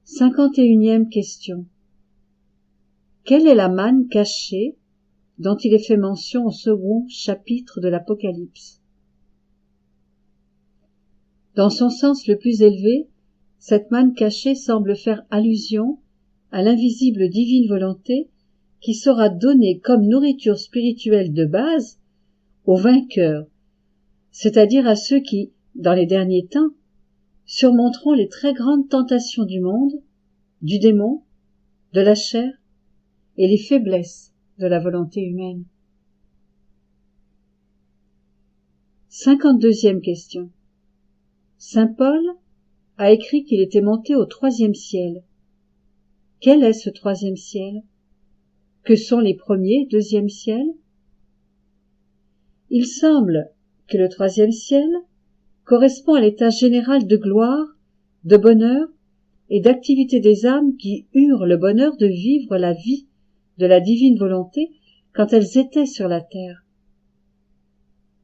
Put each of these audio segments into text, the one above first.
51e question. Quelle est la manne cachée dont il est fait mention au second chapitre de l'Apocalypse? Dans son sens le plus élevé, cette manne cachée semble faire allusion à l'invisible divine volonté qui sera donnée comme nourriture spirituelle de base aux vainqueurs, c'est-à-dire à ceux qui, dans les derniers temps, surmonteront les très grandes tentations du monde, du démon, de la chair et les faiblesses de la volonté humaine. 52e question. Saint Paul a écrit qu'il était monté au 3e ciel. Quel est ce 3e ciel? Que sont les premiers et 2e ciels? Il semble que le 3e ciel correspond à l'état général de gloire, de bonheur et d'activité des âmes qui eurent le bonheur de vivre la vie de la divine volonté quand elles étaient sur la terre.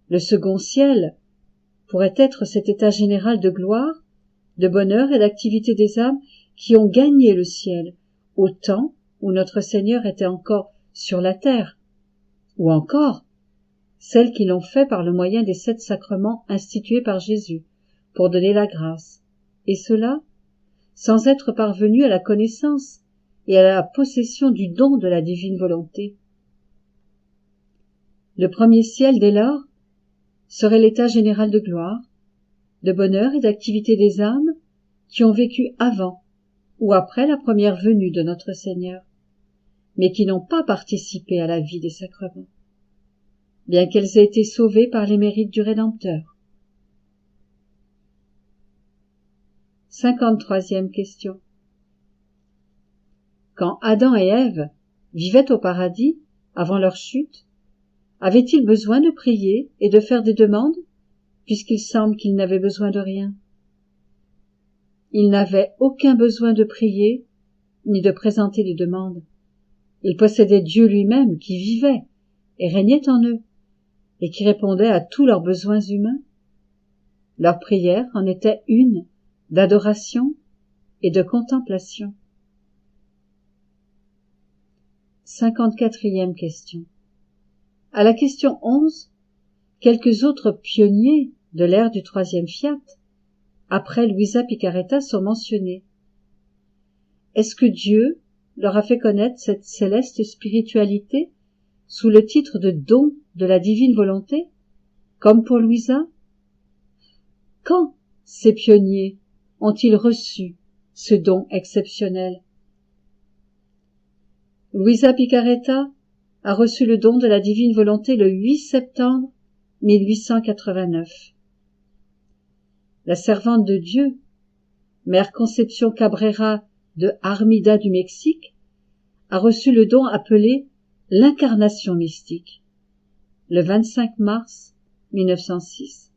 Le second ciel pourrait être cet état général de gloire, de bonheur et d'activité des âmes qui ont gagné le ciel au temps où notre Seigneur était encore sur la terre, ou encore celles qui l'ont fait par le moyen des 7 sacrements institués par Jésus pour donner la grâce, et cela sans être parvenus à la connaissance et à la possession du don de la divine volonté. Le premier ciel, dès lors, serait l'état général de gloire, de bonheur et d'activité des âmes qui ont vécu avant ou après la première venue de notre Seigneur, mais qui n'ont pas participé à la vie des sacrements, bien qu'elles aient été sauvées par les mérites du Rédempteur. 53e question. Quand Adam et Ève vivaient au paradis avant leur chute, avaient-ils besoin de prier et de faire des demandes, puisqu'il semble qu'ils n'avaient besoin de rien? Ils n'avaient aucun besoin de prier, ni de présenter des demandes. Ils possédaient Dieu lui-même qui vivait et régnait en eux, et qui répondait à tous leurs besoins humains. Leur prière en était une d'adoration et de contemplation. 54e question. À la question 11, quelques autres pionniers de l'ère du 3e fiat, après Luisa Picaretta, sont mentionnés. Est-ce que Dieu leur a fait connaître cette céleste spiritualité sous le titre de don de la divine volonté, comme pour Luisa? Quand ces pionniers ont-ils reçu ce don exceptionnel? Luisa Picaretta a reçu le don de la divine volonté le 8 septembre 1889. La servante de Dieu, Mère Conception Cabrera de Armida du Mexique, a reçu le don appelé l'incarnation mystique, le 25 mars 1906.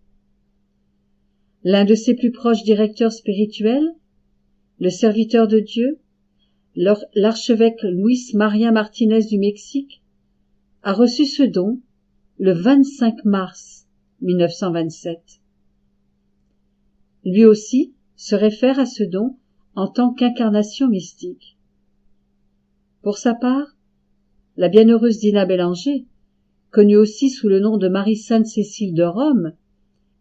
L'un de ses plus proches directeurs spirituels, le serviteur de Dieu, l'archevêque Luis María Martínez du Mexique, a reçu ce don le 25 mars 1927. Lui aussi se réfère à ce don en tant qu'incarnation mystique. Pour sa part, la bienheureuse Dina Bélanger, connue aussi sous le nom de Marie-Sainte-Cécile de Rome,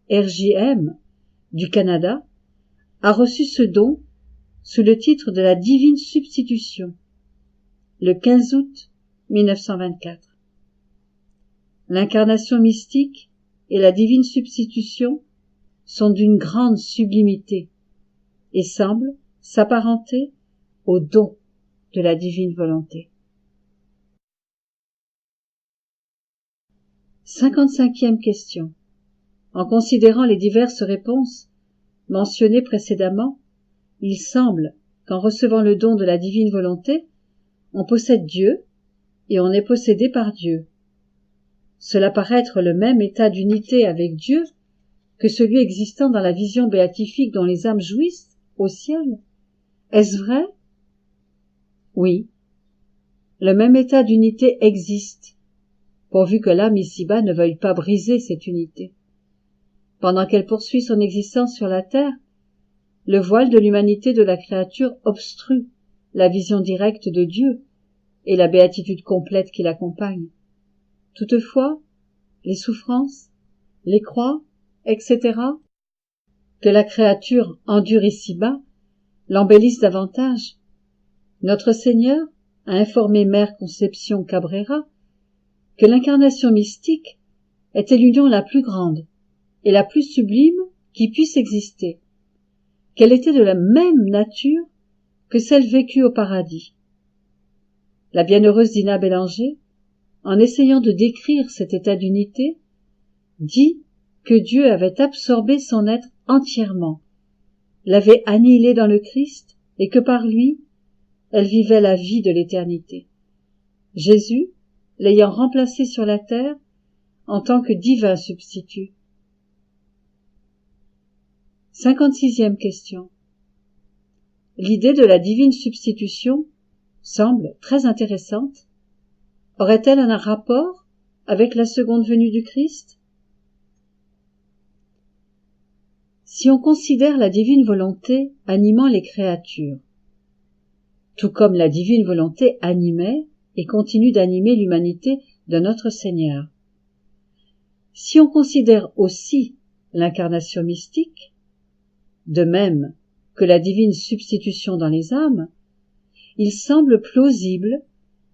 RJM, du Canada, a reçu ce don sous le titre de la divine substitution, le 15 août 1924. L'incarnation mystique et la divine substitution sont d'une grande sublimité et semblent s'apparenter au don de la divine volonté. 55e question. En considérant les diverses réponses mentionnées précédemment, il semble qu'en recevant le don de la divine volonté, on possède Dieu et on est possédé par Dieu. Cela paraît être le même état d'unité avec Dieu que celui existant dans la vision béatifique dont les âmes jouissent au ciel. Est-ce vrai? Oui. Le même état d'unité existe, pourvu que l'âme ici-bas ne veuille pas briser cette unité. Pendant qu'elle poursuit son existence sur la terre, le voile de l'humanité de la créature obstrue la vision directe de Dieu et la béatitude complète qui l'accompagne. Toutefois, les souffrances, les croix, etc., que la créature endure ici-bas, l'embellissent davantage. Notre Seigneur a informé Mère Conception Cabrera que l'incarnation mystique était l'union la plus grande et la plus sublime qui puisse exister, qu'elle était de la même nature que celle vécue au paradis. La bienheureuse Dina Bélanger, en essayant de décrire cet état d'unité, dit que Dieu avait absorbé son être entièrement, l'avait annihilé dans le Christ et que par lui, elle vivait la vie de l'éternité. Jésus, l'ayant remplacé sur la terre en tant que divin substitut. 56e question. L'idée de la divine substitution semble très intéressante. Aurait-elle un rapport avec la seconde venue du Christ? Si on considère la divine volonté animant les créatures, tout comme la divine volonté animait et continue d'animer l'humanité de notre Seigneur. Si on considère aussi l'incarnation mystique, de même que la divine substitution dans les âmes, il semble plausible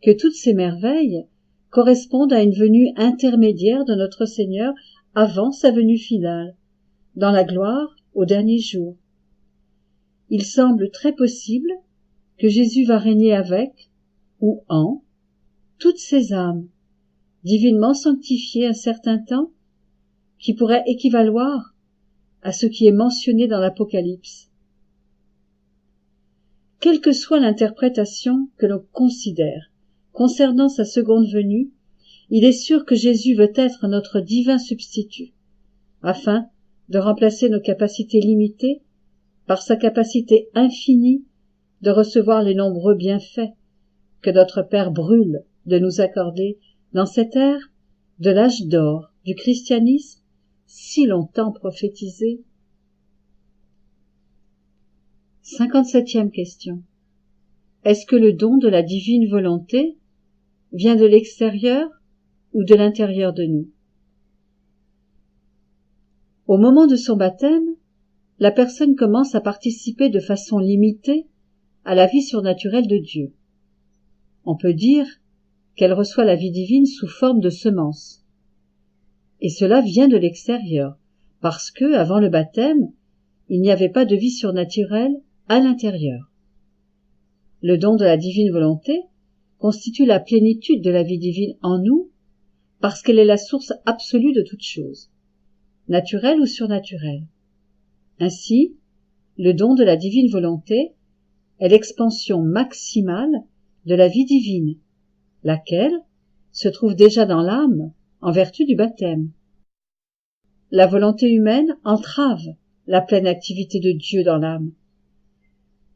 que toutes ces merveilles correspondent à une venue intermédiaire de notre Seigneur avant sa venue finale, dans la gloire au dernier jour. Il semble très possible que Jésus va régner avec, ou en, toutes ces âmes, divinement sanctifiées un certain temps, qui pourrait équivaloir à ce qui est mentionné dans l'Apocalypse. Quelle que soit l'interprétation que l'on considère concernant sa seconde venue, il est sûr que Jésus veut être notre divin substitut, afin de remplacer nos capacités limitées par sa capacité infinie de recevoir les nombreux bienfaits que notre Père brûle de nous accorder dans cette ère de l'âge d'or du christianisme si longtemps prophétisé. 57e question. Est-ce que le don de la divine volonté vient de l'extérieur ou de l'intérieur de nous? Au moment de son baptême, la personne commence à participer de façon limitée à la vie surnaturelle de Dieu. On peut dire qu'elle reçoit la vie divine sous forme de semence. Et cela vient de l'extérieur, parce que, avant le baptême, il n'y avait pas de vie surnaturelle à l'intérieur. Le don de la divine volonté constitue la plénitude de la vie divine en nous, parce qu'elle est la source absolue de toute chose, naturelle ou surnaturelle. Ainsi, le don de la divine volonté est l'expansion maximale de la vie divine, laquelle se trouve déjà dans l'âme en vertu du baptême. La volonté humaine entrave la pleine activité de Dieu dans l'âme.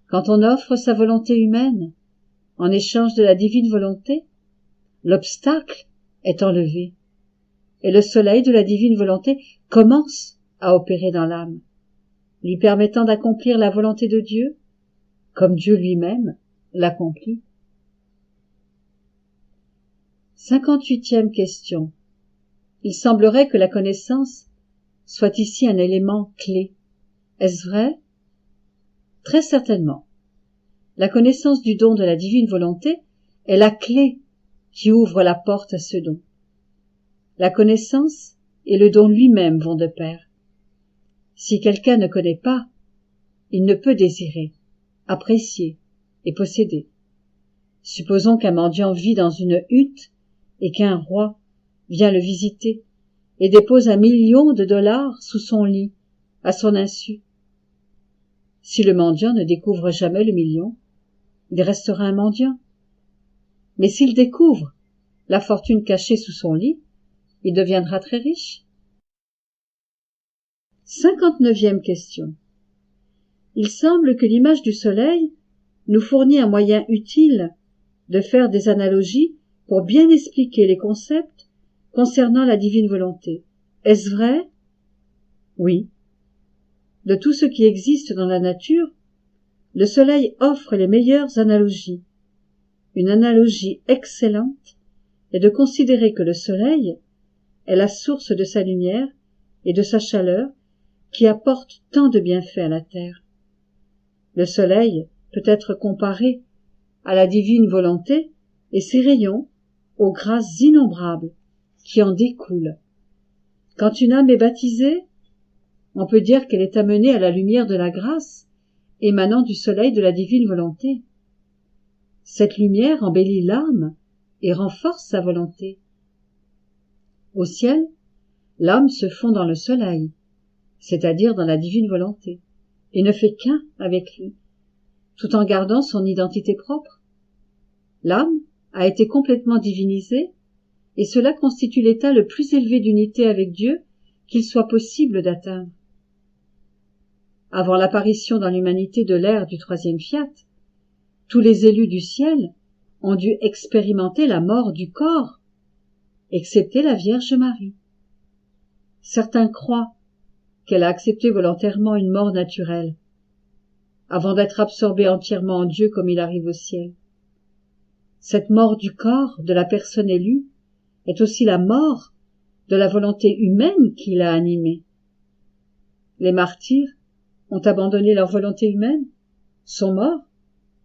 Quand on offre sa volonté humaine en échange de la divine volonté, l'obstacle est enlevé et le soleil de la divine volonté commence à opérer dans l'âme, lui permettant d'accomplir la volonté de Dieu comme Dieu lui-même l'accomplit. 58e question. Il semblerait que la connaissance soit ici un élément clé. Est-ce vrai? Très certainement. La connaissance du don de la divine volonté est la clé qui ouvre la porte à ce don. La connaissance et le don lui-même vont de pair. Si quelqu'un ne connaît pas, il ne peut désirer, apprécier et posséder. Supposons qu'un mendiant vit dans une hutte et qu'un roi vient le visiter et dépose $1 million sous son lit, à son insu. Si le mendiant ne découvre jamais le million, il restera un mendiant. Mais s'il découvre la fortune cachée sous son lit, il deviendra très riche. 59e question. Il semble que l'image du soleil nous fournit un moyen utile de faire des analogies pour bien expliquer les concepts concernant la divine volonté. Est-ce vrai? Oui. de tout ce qui existe dans la nature, le soleil offre les meilleures analogies. Une analogie excellente est de considérer que le soleil est la source de sa lumière et de sa chaleur qui apporte tant de bienfaits à la terre. Le soleil peut être comparé à la divine volonté et ses rayons aux grâces innombrables qui en découlent. Quand une âme est baptisée, on peut dire qu'elle est amenée à la lumière de la grâce émanant du soleil de la divine volonté. Cette lumière embellit l'âme et renforce sa volonté. Au ciel, l'âme se fond dans le soleil, c'est-à-dire dans la divine volonté, et ne fait qu'un avec lui, tout en gardant son identité propre. L'âme a été complètement divinisée, et cela constitue l'état le plus élevé d'unité avec Dieu qu'il soit possible d'atteindre. Avant l'apparition dans l'humanité de l'ère du troisième fiat, tous les élus du ciel ont dû expérimenter la mort du corps, excepté la Vierge Marie. Certains croient qu'elle a accepté volontairement une mort naturelle, avant d'être absorbée entièrement en Dieu comme il arrive au ciel. Cette mort du corps de la personne élue est aussi la mort de la volonté humaine qui l'a animée. Les martyrs ont abandonné leur volonté humaine, sont morts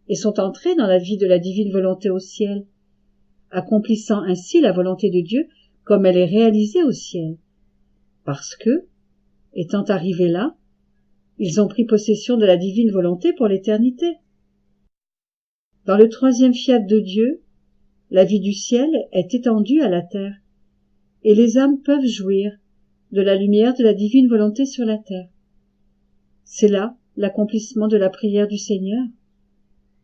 et sont entrés dans la vie de la divine volonté au ciel, accomplissant ainsi la volonté de Dieu comme elle est réalisée au ciel, parce que, étant arrivés là, ils ont pris possession de la divine volonté pour l'éternité. Dans le troisième fiat de Dieu, la vie du ciel est étendue à la terre, et les âmes peuvent jouir de la lumière de la divine volonté sur la terre. C'est là l'accomplissement de la prière du Seigneur,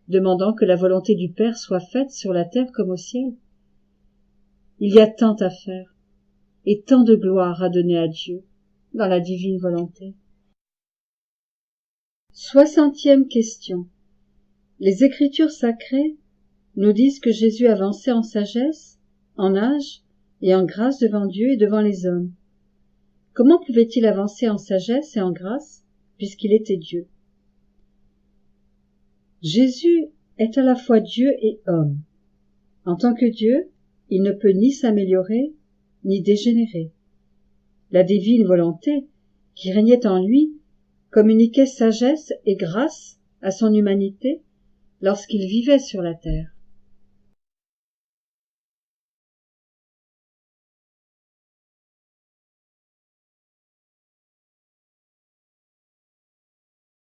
demandant que la volonté du Père soit faite sur la terre comme au ciel. Il y a tant à faire, et tant de gloire à donner à Dieu dans la divine volonté. 60e question. Les Écritures sacrées nous disent que Jésus avançait en sagesse, en âge et en grâce devant Dieu et devant les hommes. Comment pouvait-il avancer en sagesse et en grâce, puisqu'il était Dieu? Jésus est à la fois Dieu et homme. En tant que Dieu, il ne peut ni s'améliorer, ni dégénérer. La divine volonté, qui régnait en lui, communiquait sagesse et grâce à son humanité lorsqu'il vivait sur la terre.